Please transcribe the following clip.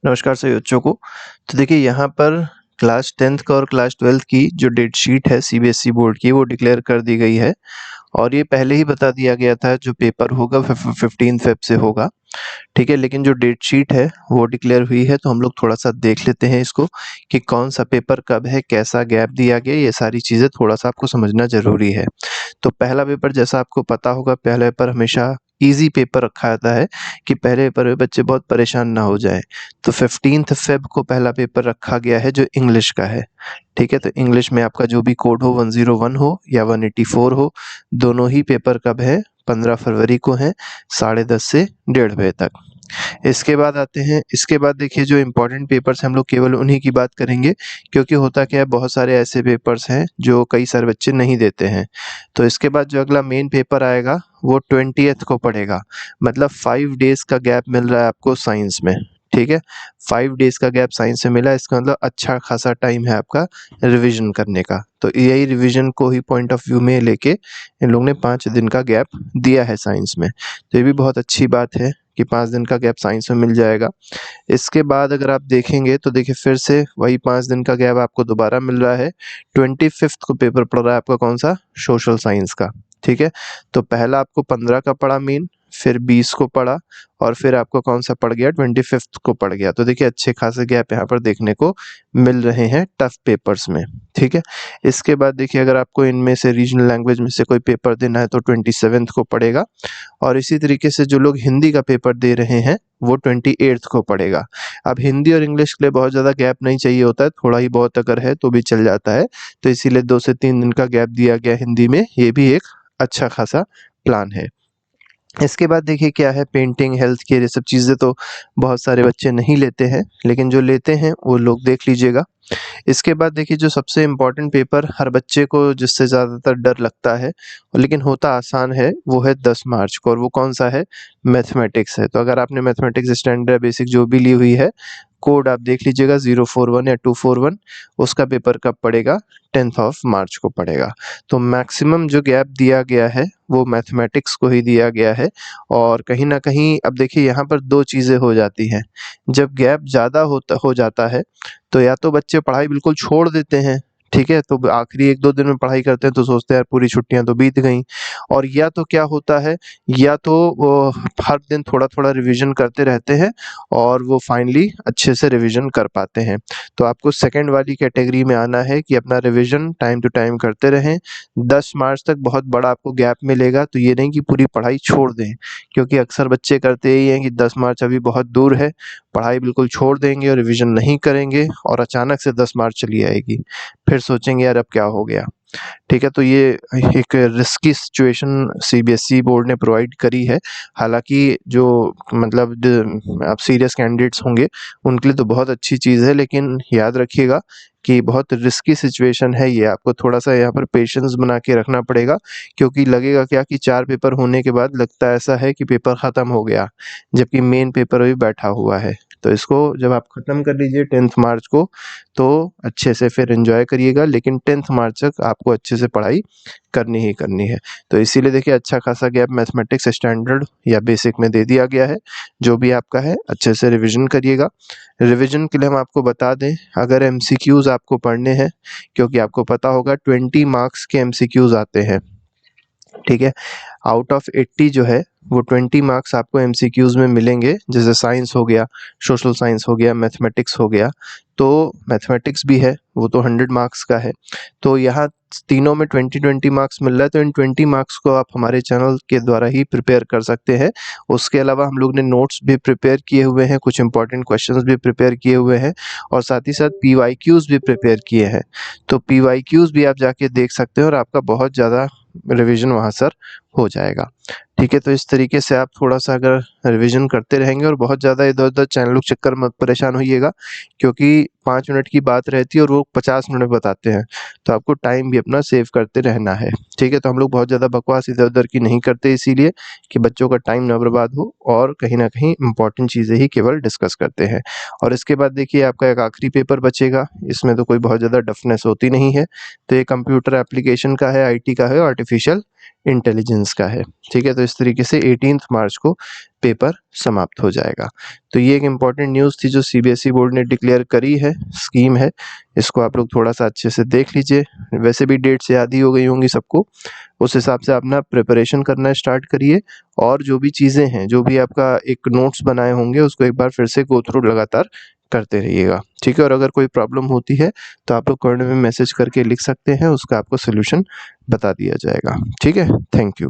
नमस्कार सभी बच्चों को। तो देखिए यहाँ पर क्लास 10th का और क्लास 12th की जो डेट शीट है सीबीएसई बोर्ड की वो डिक्लेयर कर दी गई है और ये पहले ही बता दिया गया था जो पेपर होगा 15 फेब से होगा। ठीक है, लेकिन जो डेट शीट है वो डिक्लेयर हुई है तो हम लोग थोड़ा सा देख लेते हैं इसको कि कौन सा पेपर कब है, कैसा गैप दिया गया, ये सारी चीज़ें थोड़ा सा आपको समझना ज़रूरी है। तो पहला पेपर जैसा आपको पता होगा, पहला पेपर हमेशा ईज़ी पेपर रखा जाता है कि पहले पेपर में बच्चे बहुत परेशान ना हो जाएँ। तो 15 फेब को पहला पेपर रखा गया है जो इंग्लिश का है। ठीक है, तो इंग्लिश में आपका जो भी कोड हो 101 हो या 184 हो, दोनों ही पेपर कब है? 15 फरवरी को हैं, 10:30 से 1:30 बजे तक। इसके बाद आते हैं, इसके बाद देखिए जो इम्पोर्टेंट पेपर्स हैं हम लोग केवल उन्हीं की बात करेंगे, क्योंकि होता क्या है बहुत सारे ऐसे पेपर्स हैं जो कई सारे बच्चे नहीं देते हैं। तो इसके बाद जो अगला मेन पेपर आएगा वो 20th को पड़ेगा, मतलब 5 डेज़ का गैप मिल रहा है आपको साइंस में। ठीक है, 5 डेज़ का गैप साइंस में मिला, इसका मतलब अच्छा खासा टाइम है आपका रिवीजन करने का। तो यही रिवीजन को ही पॉइंट ऑफ व्यू में लेके इन लोगों ने 5 दिन का गैप दिया है साइंस में। तो ये भी बहुत अच्छी बात है कि 5 दिन का गैप साइंस में मिल जाएगा। इसके बाद अगर आप देखेंगे तो देखिए फिर से वही 5 दिन का गैप आपको दोबारा मिल रहा है। 25th को पेपर पड़ रहा है आपका कौन सा? सोशल साइंस का। ठीक है, तो पहला आपको 15 का पड़ा मेन, फिर 20 को पड़ा और फिर आपको कौन सा पड़ गया? 25th को पड़ गया। तो देखिए अच्छे खासे गैप यहाँ पर देखने को मिल रहे हैं टफ पेपर्स में। ठीक है, इसके बाद देखिए अगर आपको इनमें से रीजनल लैंग्वेज में से कोई पेपर देना है तो 27th को पड़ेगा और इसी तरीके से जो लोग हिंदी का पेपर दे रहे हैं वो 28th को पड़ेगा। अब हिंदी और इंग्लिश के लिए बहुत ज़्यादा गैप नहीं चाहिए होता है, थोड़ा ही बहुत अगर है तो भी चल जाता है, तो इसीलिए 2 से 3 दिन का गैप दिया गया हिंदी में, ये भी एक अच्छा खासा प्लान है। इसके बाद देखिए क्या है, पेंटिंग, हेल्थ केयर, ये सब चीज़ें तो बहुत सारे बच्चे नहीं लेते हैं, लेकिन जो लेते हैं वो लोग देख लीजिएगा। इसके बाद देखिए जो सबसे इम्पोर्टेंट पेपर हर बच्चे को जिससे ज़्यादातर डर लगता है लेकिन होता आसान है वो है 10 मार्च को, और वो कौन सा है? मैथमेटिक्स है। तो अगर आपने मैथमेटिक्स स्टैंडर्ड बेसिक जो भी ली हुई है, कोड आप देख लीजिएगा 041 या 241, उसका पेपर कब पड़ेगा? 10th ऑफ मार्च को पड़ेगा। तो मैक्सिमम जो गैप दिया गया है वो मैथमेटिक्स को ही दिया गया है। और कहीं न कहीं अब देखिए यहाँ पर 2 चीज़ें हो जाती हैं। जब गैप ज़्यादा हो जाता है तो या तो बच्चे पढ़ाई बिल्कुल छोड़ देते हैं, ठीक है? तो आखिरी 1-2 दिन में पढ़ाई करते हैं तो सोचते हैं यार पूरी छुट्टियाँ तो बीत गईं। और या तो क्या होता है, या तो वो हर दिन थोड़ा-थोड़ा रिवीजन करते रहते हैं और वो फाइनली अच्छे से रिवीजन कर पाते हैं। तो आपको सेकंड वाली कैटेगरी में आना है कि अपना रिवीजन टाइम टू टाइम करते रहें। 10 मार्च तक बहुत बड़ा आपको गैप मिलेगा, तो ये नहीं कि पूरी पढ़ाई छोड़ दें, क्योंकि अक्सर बच्चे करते यही हैं कि 10 मार्च अभी बहुत दूर है, पढ़ाई बिल्कुल छोड़ देंगे और रिवीजन नहीं करेंगे और अचानक से 10 मार्च चली आएगी। फिर सोचेंगे यार अब क्या हो गया? ठीक है, तो ये एक रिस्की सिचुएशन सीबीएसई बोर्ड ने प्रोवाइड करी है। हालाँकि जो मतलब आप सीरियस कैंडिडेट्स होंगे उनके लिए तो बहुत अच्छी चीज़ है, लेकिन याद रखिएगा कि बहुत रिस्की सिचुएशन है ये, आपको थोड़ा-सा यहाँ पर पेशेंस बना के रखना पड़ेगा, क्योंकि लगेगा क्या कि 4 पेपर होने के बाद लगता ऐसा है कि पेपर ख़त्म हो गया, जबकि मेन पेपर अभी बैठा हुआ है। तो इसको जब आप ख़त्म कर लीजिए 10th मार्च को, तो अच्छे से फिर एन्जॉय करिएगा, लेकिन 10th मार्च तक आपको अच्छे से पढ़ाई करनी ही करनी है। तो इसीलिए देखिए अच्छा खासा गैप मैथमेटिक्स स्टैंडर्ड या बेसिक में दे दिया गया है। जो भी आपका है अच्छे से रिवीजन करिएगा। रिवीजन के लिए हम आपको बता दें, अगर एमसीक्यूज़ आपको पढ़ने हैं, क्योंकि आपको पता होगा 20 मार्क्स के एमसीक्यूज़ आते हैं। ठीक है, आउट ऑफ 80 जो है वो 20 मार्क्स आपको एमसीक्यूज़ में मिलेंगे, जैसे साइंस हो गया, सोशल साइंस हो गया, मैथमेटिक्स हो गया। तो मैथमेटिक्स भी है, वो तो 100 मार्क्स का है। तो यहाँ तीनों में 20-20 मार्क्स मिल रहा है, तो इन 20 मार्क्स को आप हमारे चैनल के द्वारा ही प्रिपेयर कर सकते हैं। उसके अलावा हम लोग ने नोट्स भी प्रिपेयर किए हुए हैं, कुछ इंपॉर्टेंट क्वेश्चंस भी प्रिपेयर किए हुए हैं और साथ ही साथ पीवाईक्यूज़ भी प्रिपेयर किए हैं। तो पीवाईक्यूज़ भी आप जाके देख सकते हैं और आपका बहुत ज़्यादा रिवीजन वहाँ सर हो जाएगा। ठीक है, तो इस तरीके से आप थोड़ा-सा अगर रिवीजन करते रहेंगे और बहुत ज़्यादा इधर-उधर चैनलों के चक्कर मत परेशान होइएगा, क्योंकि 5 मिनट की बात रहती है और वो 50 मिनट बताते हैं, तो आपको टाइम भी अपना सेव करते रहना है। ठीक है, तो हम लोग बहुत ज़्यादा बकवास इधर-उधर की नहीं करते, इसीलिए कि बच्चों का टाइम ना बर्बाद हो और कहीं न कहीं इम्पोर्टेंट चीज़ें ही केवल डिस्कस करते हैं। और इसके बाद देखिए आपका एक आखिरी पेपर बचेगा, इसमें तो कोई बहुत ज़्यादा टफनेस होती नहीं है। तो ये कंप्यूटर एप्लीकेशन का है, आईटी का है, आर्टिफिशियल इंटेलिजेंस का है। ठीक है, तो इस तरीके से 18 मार्च को पेपर समाप्त हो जाएगा। तो ये एक इम्पॉर्टेंट न्यूज़ थी जो सीबीएसई बोर्ड ने डिक्लेयर करी है, स्कीम है, इसको आप लोग थोड़ा सा अच्छे से देख लीजिए। वैसे भी डेट्स याद ही हो गई होंगी सबको, उस हिसाब से अपना प्रिपरेशन करना स्टार्ट करिए, और जो भी चीज़ें हैं, जो भी आपका एक नोट्स बनाए होंगे, उसको एक बार फिर से गो थ्रू लगातार करते रहिएगा। ठीक है, और अगर कोई प्रॉब्लम होती है तो आप लोग कमेंट में मैसेज करके लिख सकते हैं, उसका आपको सोल्यूशन बता दिया जाएगा। ठीक है, थैंक यू।